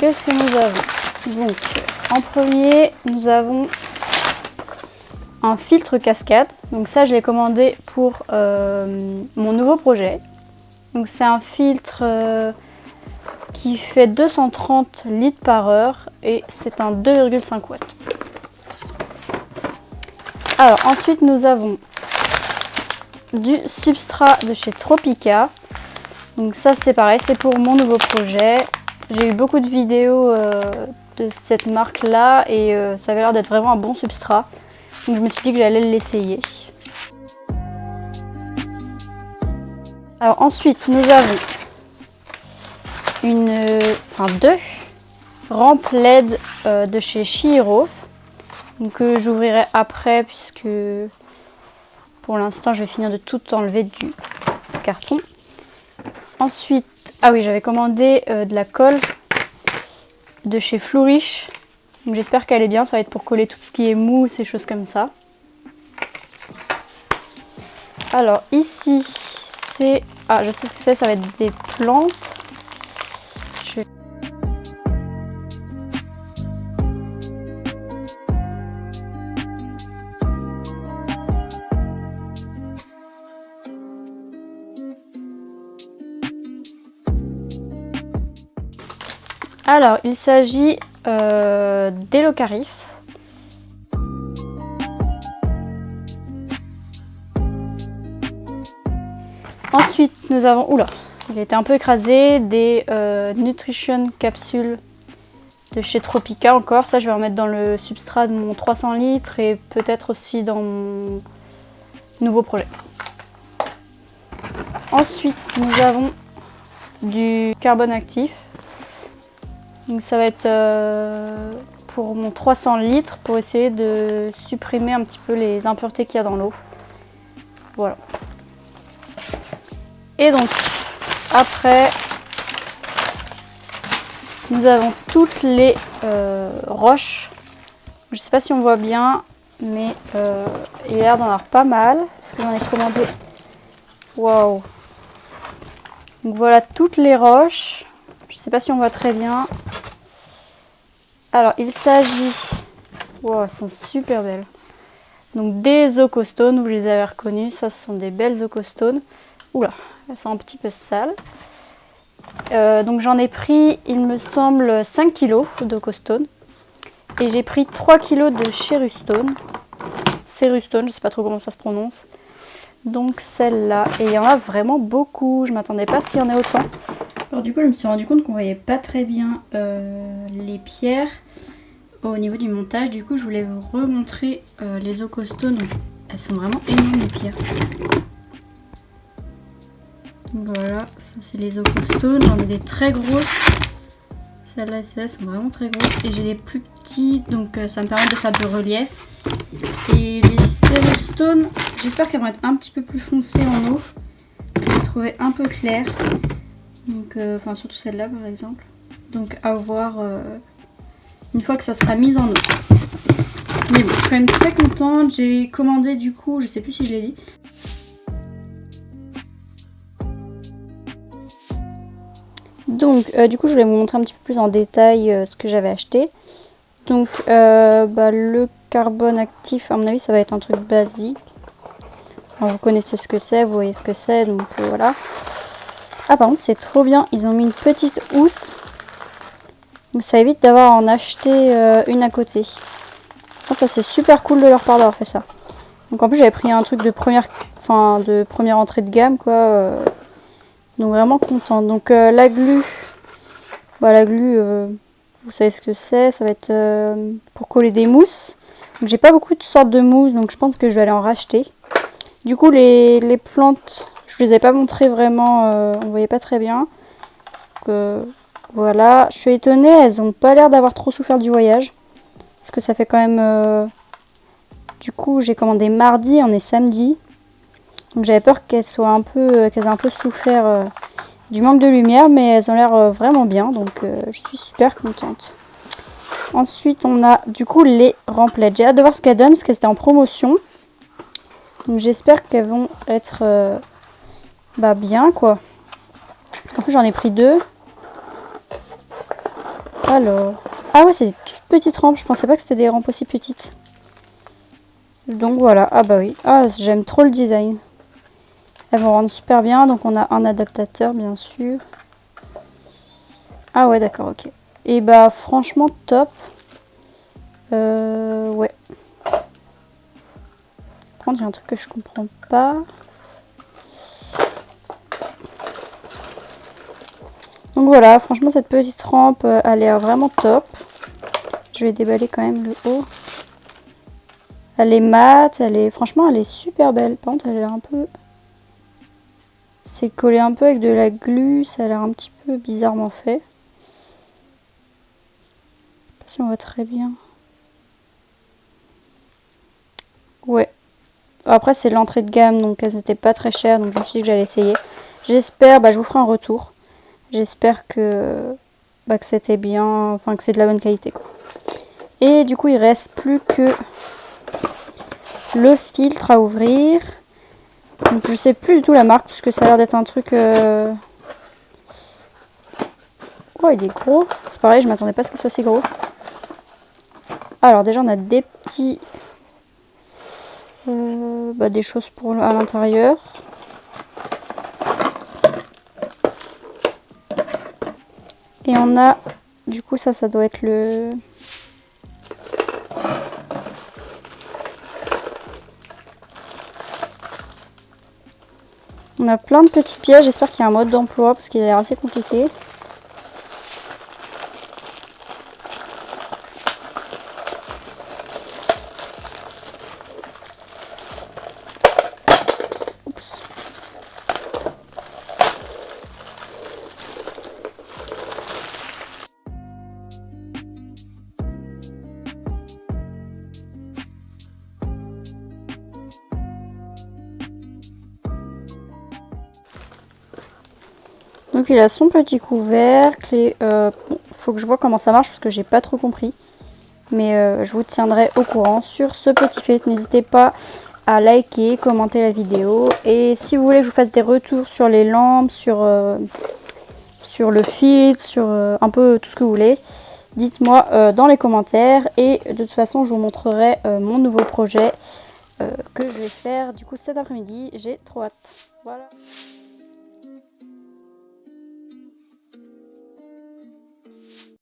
qu'est-ce que nous avons? Donc, en premier, nous avons un filtre cascade. Donc ça, je l'ai commandé pour mon nouveau projet. Donc c'est un filtre qui fait 230 litres par heure et c'est un 2,5 watts. Alors ensuite, nous avons du substrat de chez Tropica. Donc ça, c'est pareil, c'est pour mon nouveau projet. J'ai eu beaucoup de vidéos de cette marque-là et ça avait l'air d'être vraiment un bon substrat. Donc je me suis dit que j'allais l'essayer. Alors ensuite, nous avons deux rampes LED de chez Chihiros. Donc j'ouvrirai après puisque pour l'instant je vais finir de tout enlever du carton. Ensuite, ah oui, j'avais commandé de la colle de chez Flourish. Donc j'espère qu'elle est bien, ça va être pour coller tout ce qui est mousse et choses comme ça. Alors ici, c'est... Ah, je sais ce que c'est, ça va être des plantes. Alors, il s'agit d'Elocaris. Ensuite, nous avons, oula, il a été un peu écrasé, des Nutrition capsules de chez Tropica encore. Ça, je vais remettre dans le substrat de mon 300 litres et peut-être aussi dans mon nouveau projet. Ensuite, nous avons du carbone actif. Donc ça va être pour mon 300 litres pour essayer de supprimer un petit peu les impuretés qu'il y a dans l'eau. Voilà. Et donc après, nous avons toutes les roches. Je ne sais pas si on voit bien, mais il a l'air d'en avoir pas mal parce que j'en ai commandé. Waouh! Donc voilà toutes les roches. Je ne sais pas si on voit très bien. Alors, il s'agit... Wow, elles sont super belles. Donc, des Ocostones, vous les avez reconnues. Ça, ce sont des belles Ocostones. Oula, elles sont un petit peu sales. Donc, j'en ai pris, il me semble, 5 kg d'Ocostone. Et j'ai pris 3 kg de Cherustone. Cerustone, je ne sais pas trop comment ça se prononce. Donc, celle-là. Et il y en a vraiment beaucoup. Je ne m'attendais pas à ce qu'il y en ait autant. Alors du coup, je me suis rendu compte qu'on voyait pas très bien les pierres au niveau du montage. Du coup, je voulais vous remontrer les Ocostones. Elles sont vraiment énormes, les pierres. Voilà, ça c'est les Ocostones. J'en ai des très grosses. Celles-là et celles-là sont vraiment très grosses. Et j'ai des plus petites, donc ça me permet de faire du relief. Et les Cerustones, j'espère qu'elles vont être un petit peu plus foncées en eau. Je les trouvais un peu claires. Donc, enfin surtout celle-là par exemple. Donc à voir une fois que ça sera mis en eau. Mais bon, je suis quand même très contente. J'ai commandé du coup, je sais plus si je l'ai dit. Donc du coup je voulais vous montrer un petit peu plus en détail ce que j'avais acheté. Donc le carbone actif, à mon avis ça va être un truc basique. Alors, vous connaissez ce que c'est, vous voyez ce que c'est, donc voilà. Ah par contre c'est trop bien, ils ont mis une petite housse. Donc ça évite d'avoir à en acheter une à côté. Ah, ça c'est super cool de leur part d'avoir fait ça. Donc en plus j'avais pris un truc de première entrée de gamme quoi. Donc vraiment contente. Donc la glu, vous savez ce que c'est, ça va être pour coller des mousses. Donc j'ai pas beaucoup de sortes de mousses donc je pense que je vais aller en racheter. Du coup les plantes, je vous les ai pas montrées vraiment, on voyait pas très bien. Donc, voilà, je suis étonnée, elles ont pas l'air d'avoir trop souffert du voyage. Parce que ça fait quand même... Du coup j'ai commandé mardi, on est samedi. Donc j'avais peur qu'elles aient un peu souffert du manque de lumière, mais elles ont l'air vraiment bien, donc je suis super contente. Ensuite on a du coup les remplettes. J'ai hâte de voir ce qu'elles donnent parce qu'elles étaient en promotion. Donc j'espère qu'elles vont être bien quoi. Parce qu'en plus j'en ai pris deux. Hop. Alors, ah ouais, c'est des toutes petites rampes. Je pensais pas que c'était des rampes aussi petites. Donc voilà, ah bah oui. Ah, j'aime trop le design. Elles vont rendre super bien. Donc on a un adaptateur, bien sûr. Ah ouais, d'accord, ok. Et bah franchement, top. Ouais. Par contre, il y a un truc que je comprends pas. Donc voilà, franchement, cette petite rampe a l'air vraiment top. Je vais déballer quand même le haut. Elle est mate, franchement, elle est super belle. Par contre, elle a l'air un peu... C'est collé un peu avec de la glu, ça a l'air un petit peu bizarrement fait. Je sais pas si on voit très bien. Ouais. Après, c'est l'entrée de gamme, donc elles n'étaient pas très chères, donc je me suis dit que j'allais essayer. J'espère, je vous ferai un retour. J'espère que c'était bien, enfin que c'est de la bonne qualité, quoi. Et du coup, il reste plus que le filtre à ouvrir. Donc, je sais plus du tout la marque, puisque ça a l'air d'être un truc... Oh, il est gros. C'est pareil, je m'attendais pas à ce qu'il soit si gros. Alors déjà, on a des petits... des choses à l'intérieur. Et on a... Du coup, ça doit être le... On a plein de petites pièces. J'espère qu'il y a un mode d'emploi, parce qu'il a l'air assez compliqué. Donc il a son petit couvercle et faut que je vois comment ça marche parce que j'ai pas trop compris. Mais je vous tiendrai au courant sur ce petit filtre. N'hésitez pas à liker, commenter la vidéo. Et si vous voulez que je vous fasse des retours sur les lampes, sur le filtre, sur un peu tout ce que vous voulez, dites-moi dans les commentaires. Et de toute façon, je vous montrerai mon nouveau projet que je vais faire du coup cet après-midi. J'ai trop hâte. Voilà.